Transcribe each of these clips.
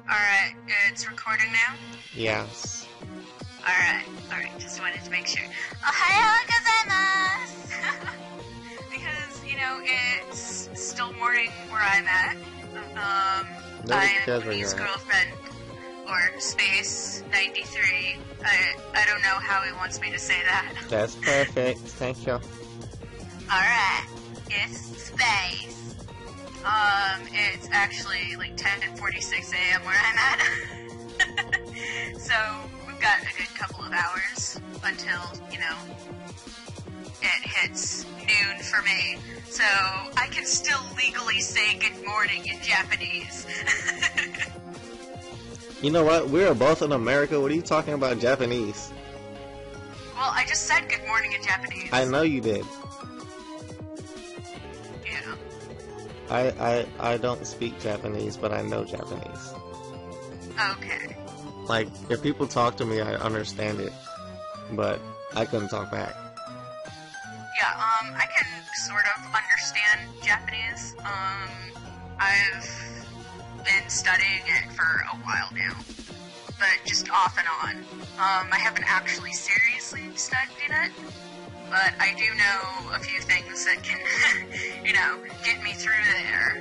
Alright, it's recording now? Yes. Alright, just wanted to make sure. Ohayou gozaimasu! Because, you know, it's still morning where I'm at. I am Winnie's girlfriend, or Space 93. I don't know how he wants me to say that. That's perfect, thank you. Alright, it's Space. It's actually like 10:46 a.m. where I'm at. So, we've got a good couple of hours until, you know, it hits noon for me. So, I can still legally say good morning in Japanese. You know what? We're both in America. What are you talking about Japanese? Well, I just said good morning in Japanese. I know you did. Yeah. I don't speak Japanese, but I know Japanese. Okay. Like, if people talk to me, I understand it, but I couldn't talk back. Yeah, I can sort of understand Japanese. I've been studying it for a while now, but just off and on. I haven't actually seriously studied it, but I do know a few things that can, you know, get me through there,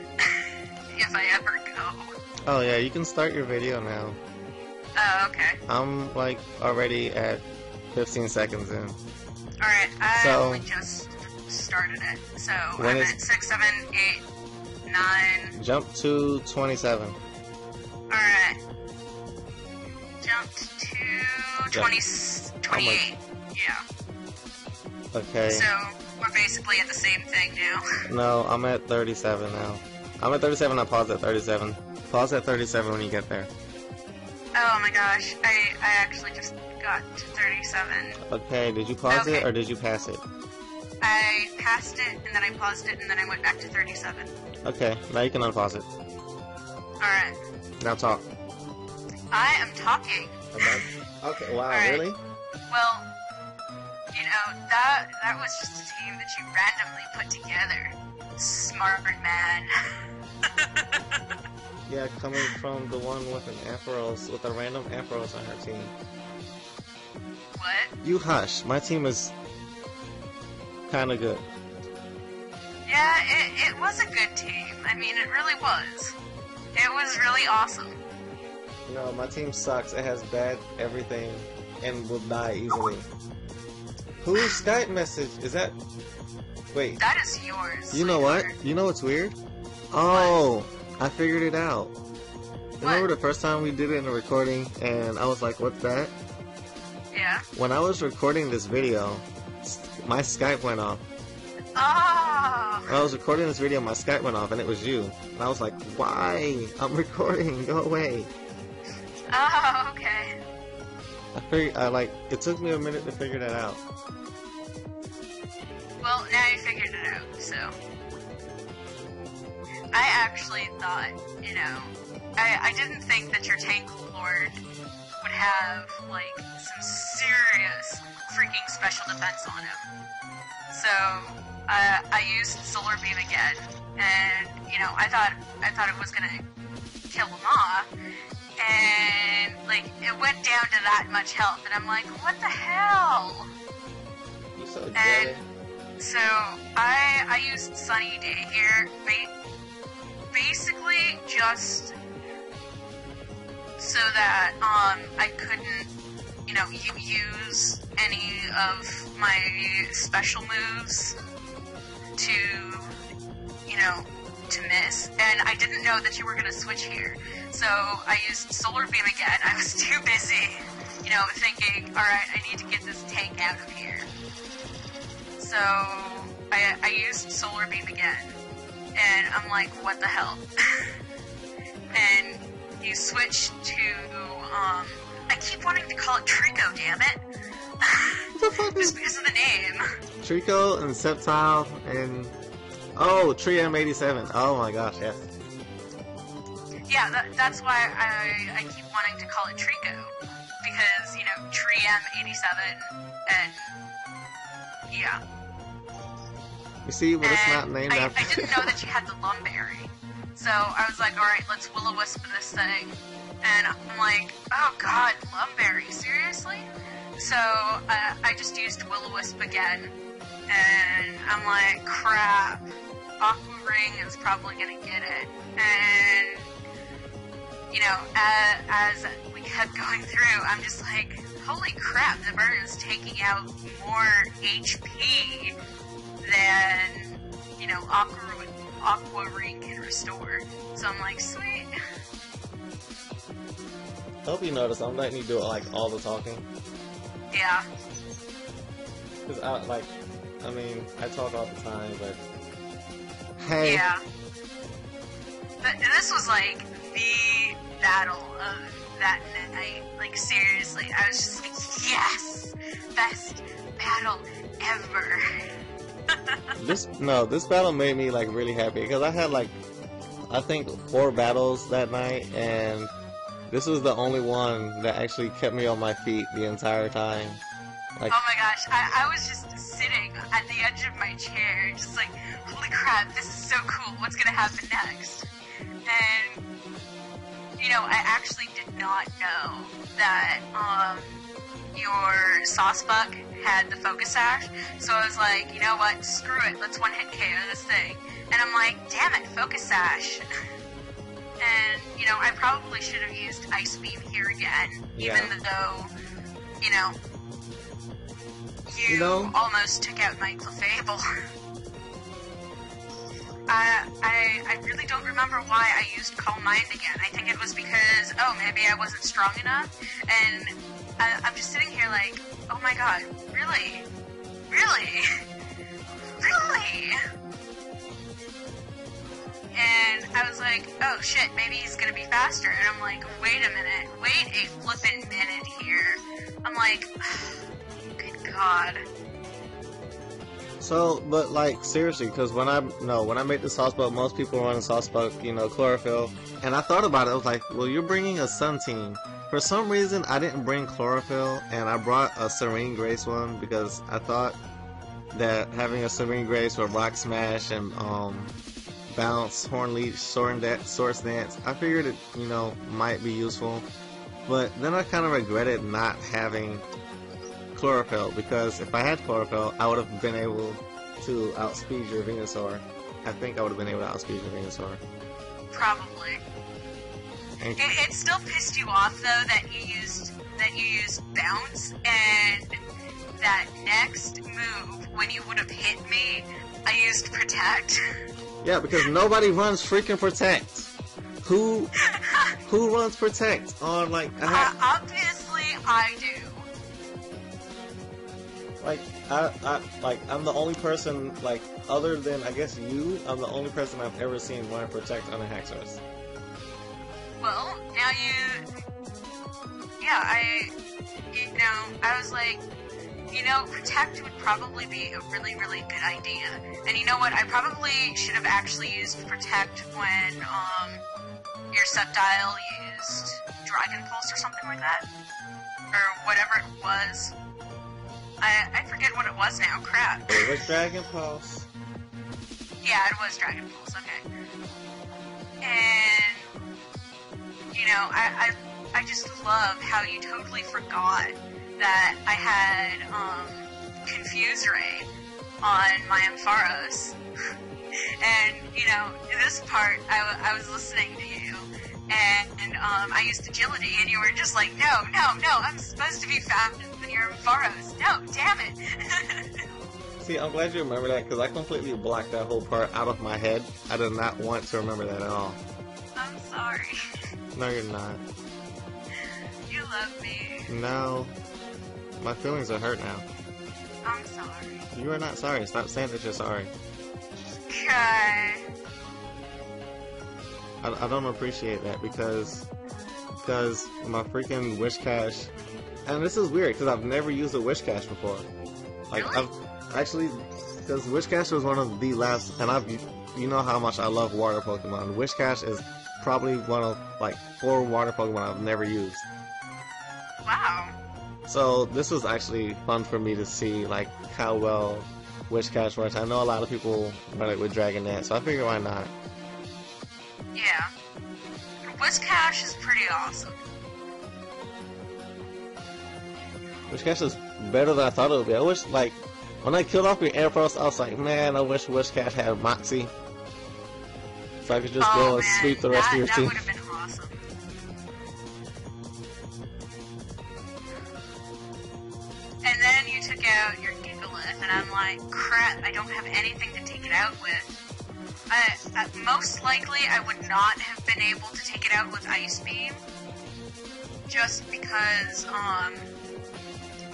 if I ever go. Oh yeah, you can start your video now. Oh, okay. I'm, like, already at 15 seconds in. Alright, I only just started it, so I'm at 6, 7, 8, 9... Jump to 27. Alright. Jumped to 28. Yeah. Okay. So, we're basically at the same thing now. No, I'm at 37 now. I'm at 37, I paused at 37. Pause at 37 when you get there. Oh my gosh, I actually just got to 37. Okay, did you pause it or did you pass it? I passed it, and then I paused it, and then I went back to 37. Okay, now you can unpause it. Alright. Now talk. I am talking. Okay, wow, right. Really? Well, you know, that was just a team that you randomly put together. Smart man. Yeah, coming from the one with an with a random Ampharos on her team. What? You hush. My team is kinda good. Yeah, it was a good team. I mean, it really was. It was really awesome. No, my team sucks. It has bad everything and will die easily. Whose Skype message? Is that... Wait. That is yours. You know what? You know what's weird? Oh, I figured it out. Remember the first time we did it in a recording and I was like, what's that? Yeah. When I was recording this video, my Skype went off. Oh! When I was recording this video, my Skype went off and it was you. And I was like, why? I'm recording, go away. Oh, okay. It took me a minute to figure that out. Well, now you figured it out, so. I actually thought, you know, I didn't think that your tank lord would have, like, some serious freaking special defense on him. So, I used Solar Beam again, and, you know, I thought it was gonna kill him off, and, like, it went down to that much health, and I'm like, what the hell? You're so and so, I used Sunny Day here, basically just so that, I couldn't, you know, use any of my special moves to, you know, to miss, and I didn't know that you were gonna switch here, so I used Solar Beam again. I was too busy, you know, thinking, alright, I need to get this tank out of here. So, I used Solar Beam again, and I'm like, what the hell? And you switch to, I keep wanting to call it Trico, damn it. Just because of the name. Trico and Sceptile and... Oh, Triem87. Oh my gosh, yes. Yeah, that's why I keep wanting to call it Trico. Because, you know, Triem87 and... Yeah. You see, but it's not named after... I didn't know that you had the Lumberry. So I was like, alright, let's will-o-wisp this thing. And I'm like, oh god, Lumberry, seriously? So I just used will-o-wisp again. And I'm like, crap. Aqua Ring is probably gonna get it. And, you know, as we kept going through, I'm just like, holy crap, the bird is taking out more HP than, you know, Aqua Ring can restore. So I'm like, sweet. I hope you notice I'm letting you do it, like, all the talking. Yeah. Because I talk all the time, but... Hey! Yeah. But this was, like, the battle of that night. Like, seriously. I was just like, yes! Best battle ever. This battle made me, like, really happy, because I had, like, I think 4 battles that night, and this was the only one that actually kept me on my feet the entire time. Like, oh my gosh, I was just sitting at the edge of my chair, just like, holy crap, this is so cool, what's gonna happen next? And, you know, I actually did not know that, your sauce buck had the focus sash, so I was like, you know what, screw it, let's one-hit KO this thing. And I'm like, damn it, focus sash. And, you know, I probably should have used Ice Beam here again, even though, you know, you almost took out my Clefable. I really don't remember why I used Calm Mind again. I think it was because, oh, maybe I wasn't strong enough, and I'm just sitting here like, oh my god, really? Really? Really? And I was like, oh shit, maybe he's gonna be faster. And I'm like, wait a minute, wait a flippin' minute here. I'm like, good god. So, but like, seriously, because when I made the sauce buck, most people run a sauce buck, you know, chlorophyll. And I thought about it, I was like, well, you're bringing a sun team. For some reason, I didn't bring chlorophyll, and I brought a Serene Grace one, because I thought that having a Serene Grace with Rock Smash and, Bounce, Horn Leech, Source Dance, I figured it, you know, might be useful. But then I kind of regretted not having chlorophyll, because if I had chlorophyll, I would have been able to outspeed your Venusaur. I think I would have been able to outspeed your Venusaur. Probably. It still pissed you off though that you used Bounce, and that next move when you would have hit me, I used Protect. Yeah, because nobody runs freaking Protect. Who runs Protect on, like... obviously, I do. Like, I'm the only person, like, other than, I guess, you, I'm the only person I've ever seen run Protect on a Haxorus. Well, now I was like, you know, Protect would probably be a really, really good idea. And you know what, I probably should have actually used Protect when, your Sceptile used Dragon Pulse or something like that. Or whatever it was. I forget what it was now, crap. It was Dragon Pulse. Yeah, it was Dragon Pulse, okay. And, you know, I just love how you totally forgot that I had, Confuse Ray on my Ampharos. And, you know, in this part, I was listening to you, and I used Agility, and you were just like, no, I'm supposed to be faster than your Ampharos. No, damn it. See, I'm glad you remember that, because I completely blocked that whole part out of my head. I did not want to remember that at all. I'm sorry. No, you're not. You love me. No. My feelings are hurt now. I'm sorry. You are not sorry. Stop saying that you're sorry. Okay. I don't appreciate that, because my freaking Wish Cache, and this is weird, because I've never used a Wish Cache before. Like, really? I've actually, because Wish Cache was one of the last, and you know how much I love water Pokemon. Wish Cache is probably one of, like, 4 water Pokemon I've never used. Wow. So this was actually fun for me to see, like, how well Wish Cache works. I know a lot of people run it with Dragonet, so I figured why not. Yeah. Whiscash is pretty awesome. Whiscash is better than I thought it would be. I wish, like, when I killed off your Air Force, I was like, man, I wish Whiscash had Moxie. So I could just go and sweep the rest of your team. That would have been awesome. And then you took out your Gigalith, and I'm like, crap, I don't have anything to take it out with. Most likely, I would not have been able to take it out with Ice Beam, just because,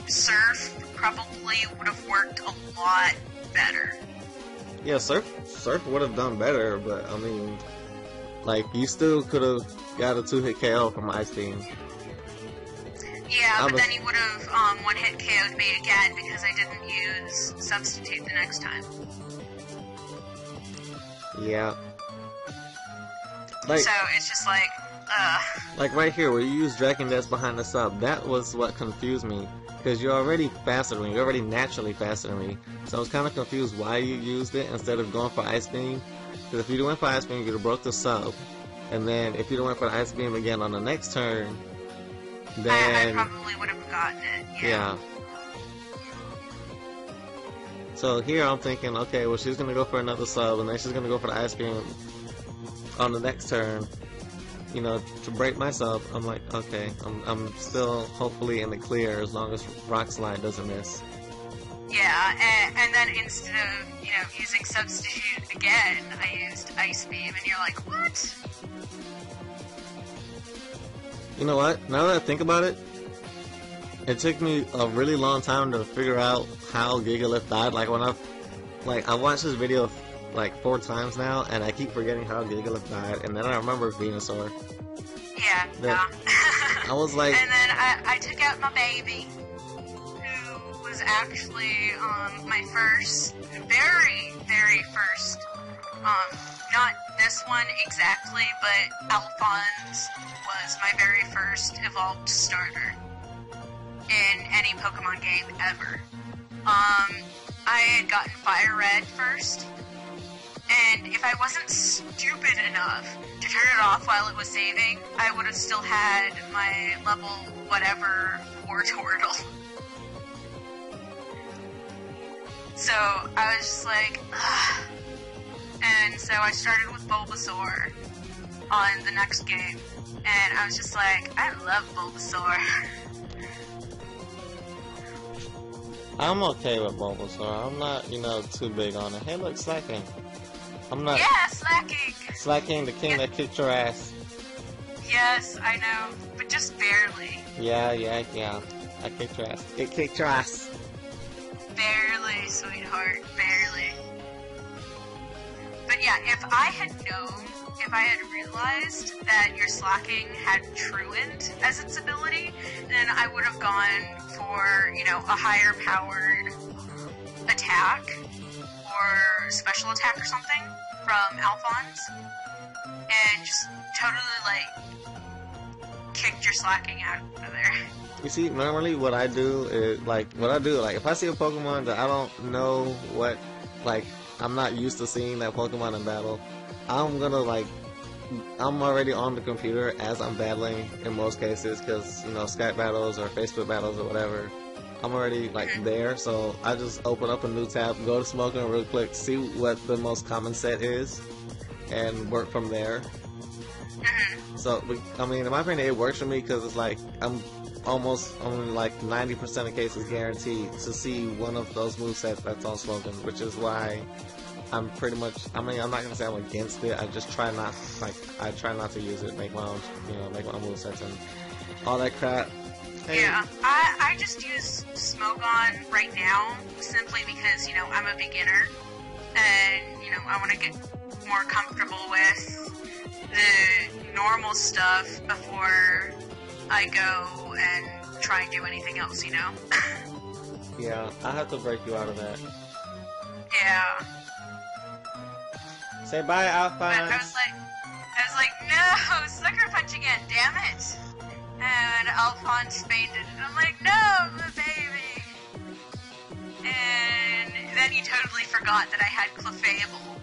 Surf probably would have worked a lot better. Yeah, Surf would have done better, but, I mean, like, you still could have got a 2-hit KO from Ice Beam. Yeah, but then he would have, one-hit KO'd me again because I didn't use Substitute the next time. Yeah. Like, so it's just like, like right here, where you use Dragon Dance behind the sub, that was what confused me. Because you're already faster than me, you're already naturally faster than me. So I was kind of confused why you used it instead of going for Ice Beam. Because if you went for Ice Beam, you'd have broke the sub. And then if you went for the Ice Beam again on the next turn, then... I probably would have gotten it, yeah. So here I'm thinking, okay, well she's gonna go for another sub, and then she's gonna go for the Ice Beam on the next turn, you know, to break my sub. I'm like, okay, I'm still hopefully in the clear as long as Rock Slide doesn't miss. Yeah, and then instead of, you know, using Substitute again, I used Ice Beam, and you're like, what? You know what? Now that I think about it, it took me a really long time to figure out how Gigalith died. Like when I watched this video like 4 times now, and I keep forgetting how Gigalith died, and then I remember Venusaur. Yeah, I was like... And then I took out my baby, who was actually, my first, very, very first, not this one exactly, but Alphonse was my very first evolved starter in any Pokemon game ever. I had gotten Fire Red first, and if I wasn't stupid enough to turn it off while it was saving, I would have still had my level whatever Wartortle. So I was just like, ugh. And so I started with Bulbasaur on the next game, and I was just like, I love Bulbasaur. I'm okay with Bulbasaur. I'm not, you know, too big on it. Hey, look, Slacking. I'm not... Yeah, Slacking! Slacking, the king that kicked your ass. Yes, I know, but just barely. Yeah. I kicked your ass. It kicked your ass. Barely, sweetheart, barely. But yeah, if I had known, if I had realized that your Slacking had Truant as its ability, then I would have gone for, you know, a higher powered attack or special attack or something from Alphonse, and just totally, like, kicked your Slacking out of there. You see, normally what I do is, like, if I see a Pokemon that I don't know what, like, I'm not used to seeing that Pokemon in battle, I'm gonna, like, I'm already on the computer as I'm battling in most cases, because, you know, Skype battles or Facebook battles or whatever, I'm already, like, there, so I just open up a new tab, go to Smoking real quick, see what the most common set is, and work from there. So, I mean, in my opinion, it works for me, because it's like, I'm almost, only like 90% of cases guaranteed to see one of those movesets that's on Smoking, which is why I'm pretty much, I mean, I'm not gonna say I'm against it, I just try not, like, I try not to use it, make my own, you know, make my own movesets and all that crap. Hey. Yeah, I just use Smogon right now, simply because, you know, I'm a beginner, and, you know, I want to get more comfortable with the normal stuff before I go and try and do anything else, you know? Yeah, I have to break you out of that. Yeah. Say bye, Alphonse. I was like, no, Sucker Punch again, damn it. And Alphonse fainted, and I'm like, no, the baby. And then you totally forgot that I had Clefable.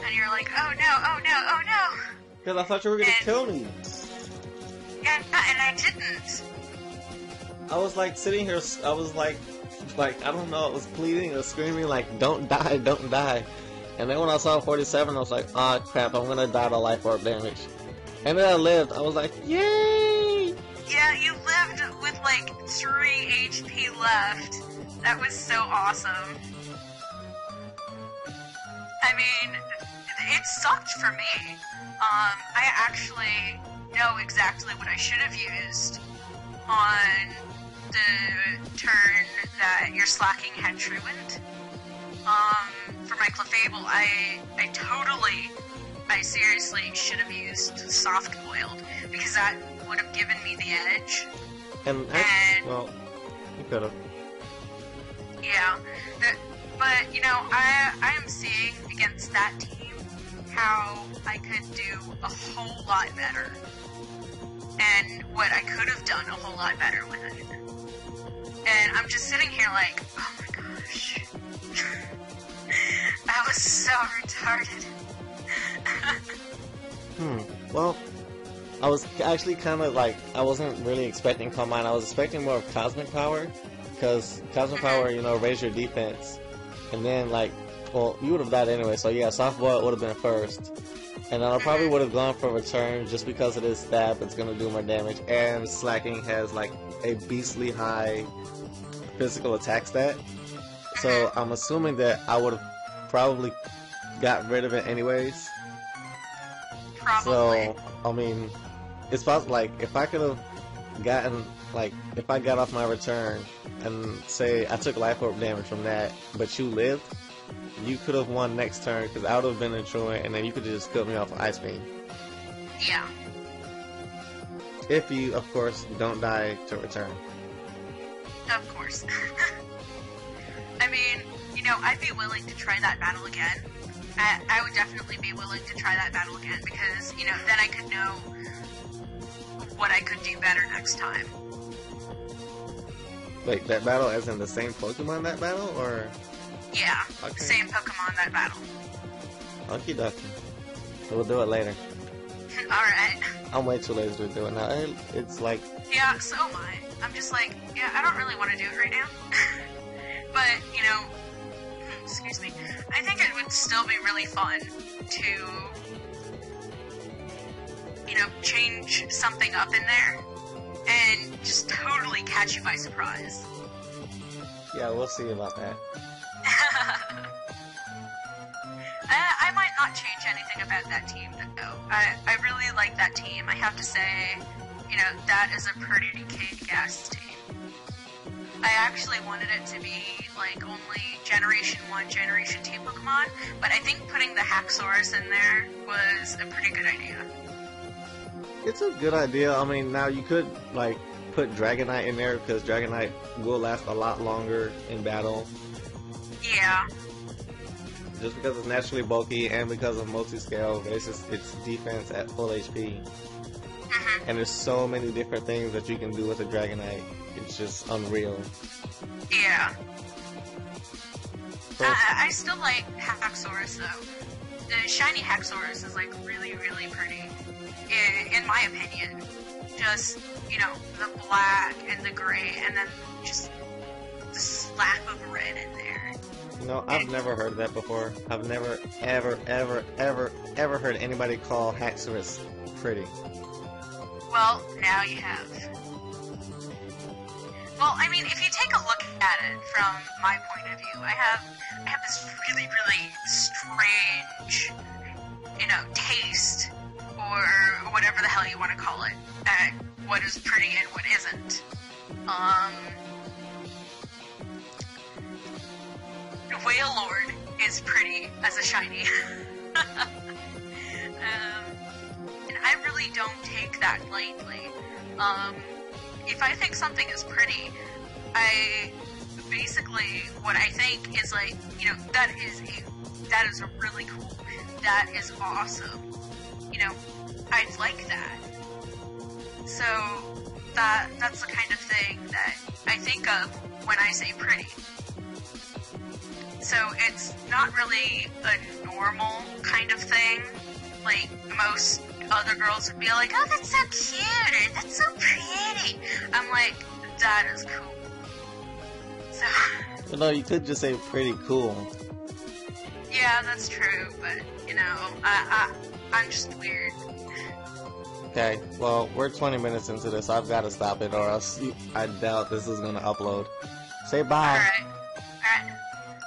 And you're like, oh no, oh no, oh no. Because I thought you were gonna kill me. Yeah, and I didn't. I was like sitting here, I was like, I don't know, I was pleading or screaming like, don't die, don't die. And then when I saw 47, I was like, ah, crap, I'm gonna die to life orb damage. And then I lived. I was like, yay! Yeah, you lived with like 3 HP left. That was so awesome. I mean, it sucked for me. I actually know exactly what I should have used on the turn that your slacking had truant. For my Clefable, I seriously should have used soft boiled, because that would have given me the edge. And well, you could have. Yeah, but you know, I am seeing against that team how I could do a whole lot better, and what I could have done a whole lot better with it. And I'm just sitting here like, oh my gosh, that was so retarded. Well, I was actually kind of like, I wasn't really expecting Calm Mind. I was expecting more of Cosmic Power, because Cosmic Power, you know, raise your defense, and then like, well, you would have died anyway, so yeah, Soft Boil would have been first, and then I probably would have gone for Return just because it is stab, it's gonna do more damage, and Slacking has like a beastly high physical attack stat, so I'm assuming that I would have probably got rid of it anyways. Probably. So, I mean, it's possible, like, if I could have gotten, like, if I got off my return, and say I took life orb damage from that, but you lived, you could have won next turn, because I would have been in truant, and then you could have just killed me off of Ice Beam. Yeah. If you, of course, don't die to return. Of course. I mean, you know, I'd be willing to try that battle again. I would definitely be willing to try that battle again, because, you know, then I could know what I could do better next time. Wait, that battle as in the same Pokemon that battle, or? Yeah, okay. Same Pokemon that battle. Okie dokie. We'll do it later. Alright. I'm way too lazy to do it now. It's like... Yeah, so am I. I'm just like, yeah, I don't really want to do it right now. But, you know, excuse me, I think it would still be really fun to, you know, change something up in there and just totally catch you by surprise. Yeah, we'll see about that. I might not change anything about that team, though. I really like that team. I have to say, you know, that is a pretty kick-ass team. I actually wanted it to be, like, only Generation 1, Generation 2 Pokemon, but I think putting the Haxorus in there was a pretty good idea. It's a good idea. I mean, now you could, like, put Dragonite in there, because Dragonite will last a lot longer in battle. Yeah. Just because it's naturally bulky, and because of multi-scale, its defense at full HP. And there's so many different things that you can do with a Dragonite. It's just unreal. Yeah. I still like Haxorus, though. The shiny Haxorus is, like, really, really pretty. In my opinion. Just, you know, the black and the gray, and then just the slap of red in there. You know, I've never heard that before. I've never, ever heard anybody call Haxorus pretty. Well, now you have. Well, I mean, if you take a look at it from my point of view, I have this really, really strange, you know, taste, or whatever the hell you want to call it, at what is pretty and what isn't. Wailord is pretty as a shiny. And I really don't take that lightly. If I think something is pretty, basically what I think is like, you know, that is really cool. That is awesome. You know, I like that. So that's the kind of thing that I think of when I say pretty. So it's not really a normal kind of thing, like most other girls would be like, oh, that's so cute, or that's so pretty. I'm like, that is cool. So. You know, you could just say pretty cool. Yeah, that's true, but, you know, I'm just weird. Okay, well, we're 20 minutes into this. I've got to stop it, or else I doubt this is going to upload. Say bye. Alright.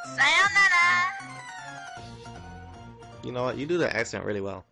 Sayonara! You know what? You do the accent really well.